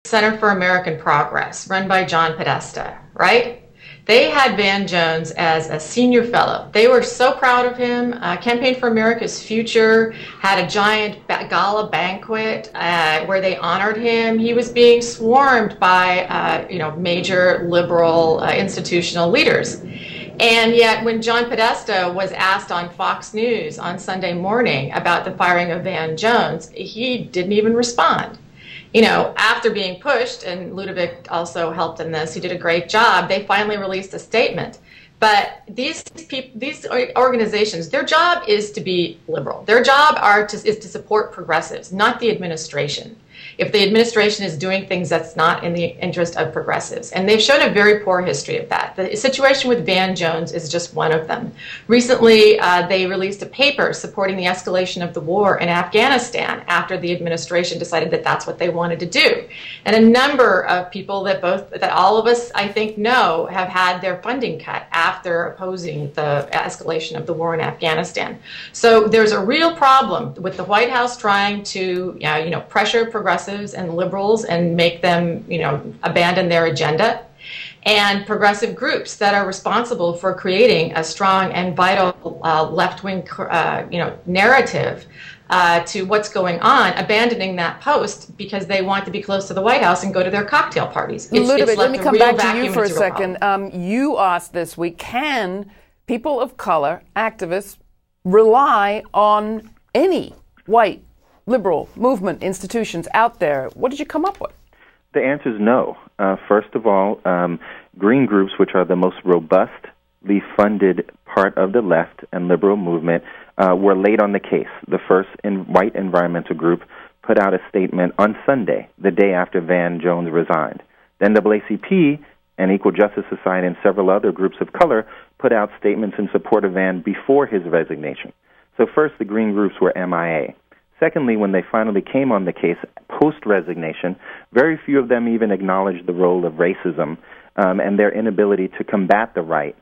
Center for American Progress, run by John Podesta, right? They had Van Jones as a senior fellow. They were so proud of him. Campaign for America's Future had a giant gala banquet where they honored him. He was being swarmed by, major liberal institutional leaders. And yet when John Podesta was asked on Fox News on Sunday morning about the firing of Van Jones, he didn't even respond. After being pushed, and Ludovic also helped in this, he did a great job, they finally released a statement. But these organizations, their job is to be liberal. Their job is to support progressives, not the administration. If the administration is doing things that's not in the interest of progressives. And they've shown a very poor history of that. The situation with Van Jones is just one of them. Recently, they released a paper supporting the escalation of the war in Afghanistan after the administration decided that that's what they wanted to do. And a number of people that all of us, I think, know have had their funding cut after opposing the escalation of the war in Afghanistan. So there's a real problem with the White House trying to, pressure progressives and liberals and make them, abandon their agenda, and progressive groups that are responsible for creating a strong and vital left-wing, narrative to what's going on, abandoning that post because they want to be close to the White House and go to their cocktail parties. Ludovic, let me come back to you for a second. You asked this week, can people of color, activists, rely on any white liberal movement institutions out there? What did you come up with? The answer is no. First of all, green groups, which are the most robustly funded part of the left and liberal movement, were late on the case. The first white environmental group put out a statement on Sunday, the day after Van Jones resigned. The NAACP and Equal Justice Society and several other groups of color put out statements in support of Van before his resignation. So first, the green groups were MIA. Secondly, when they finally came on the case post-resignation, very few of them even acknowledged the role of racism and their inability to combat the right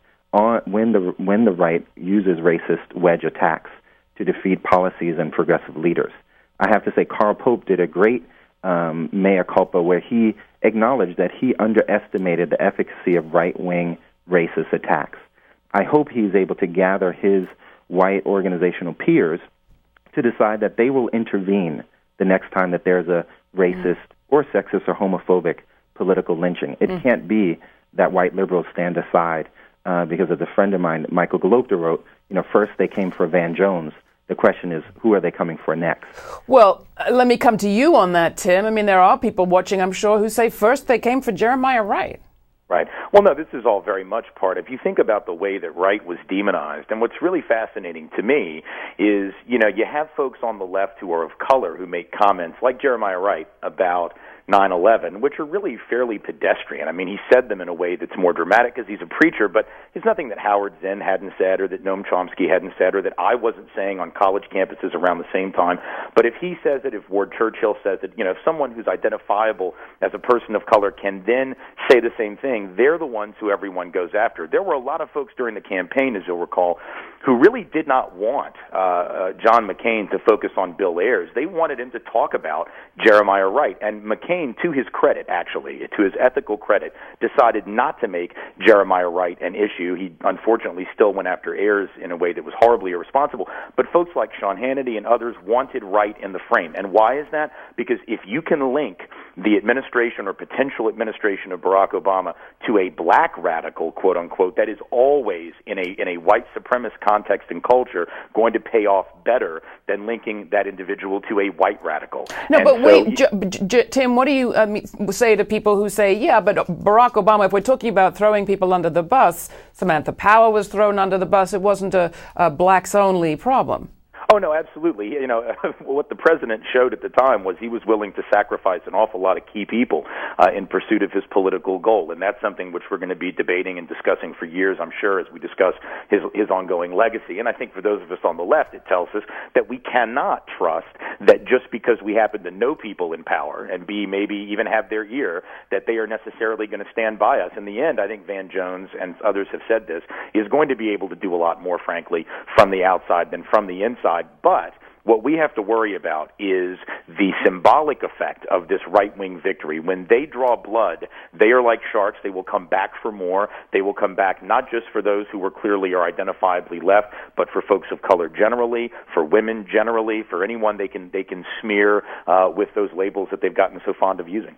when the right uses racist wedge attacks to defeat policies and progressive leaders. I have to say Carl Pope did a great mea culpa where he acknowledged that he underestimated the efficacy of right-wing racist attacks. I hope he's able to gather his white organizational peers to decide that they will intervene the next time that there's a racist or sexist or homophobic political lynching. It can't be that white liberals stand aside because, as a friend of mine, Michael Galopta wrote, first they came for Van Jones. The question is, who are they coming for next? Well, let me come to you on that, Tim. I mean, there are people watching, I'm sure, who say first they came for Jeremiah Wright. Right. Well, no, this is all very much part. If you think about the way that Wright was demonized, and what's really fascinating to me is, you have folks on the left who are of color who make comments like Jeremiah Wright about 9/11, which are really fairly pedestrian. I mean, he said them in a way that's more dramatic because he's a preacher, but it's nothing that Howard Zinn hadn't said or that Noam Chomsky hadn't said or that I wasn't saying on college campuses around the same time. But if he says it, if Ward Churchill says it, if someone who's identifiable as a person of color can then say the same thing, they're the ones who everyone goes after. There were a lot of folks during the campaign, as you'll recall, who really did not want John McCain to focus on Bill Ayers. They wanted him to talk about Jeremiah Wright. And McCain, to his credit, actually, to his ethical credit, decided not to make Jeremiah Wright an issue. He unfortunately still went after Ayers in a way that was horribly irresponsible. But folks like Sean Hannity and others wanted Wright in the frame. And why is that? Because if you can link the administration or potential administration of Barack Obama to a black radical, quote unquote, that is always in a white supremacist context and culture going to pay off better than linking that individual to a white radical. No, but wait, Tim, what do you say to people who say, yeah, but Barack Obama, if we're talking about throwing people under the bus, Samantha Power was thrown under the bus. It wasn't a blacks-only problem. Oh, no, absolutely. What the president showed at the time was he was willing to sacrifice an awful lot of key people in pursuit of his political goal. And that's something which we're going to be debating and discussing for years, I'm sure, as we discuss his ongoing legacy. And I think for those of us on the left, it tells us that we cannot trust that just because we happen to know people in power and maybe even have their ear, that they are necessarily going to stand by us. In the end, I think Van Jones, and others have said this, is going to be able to do a lot more, frankly, from the outside than from the inside. But What we have to worry about is the symbolic effect of this right-wing victory. When they draw blood, they are like sharks. They will come back for more. They will come back not just for those who were clearly or identifiably left, but for folks of color generally, for women generally, for anyone they can smear with those labels that they've gotten so fond of using.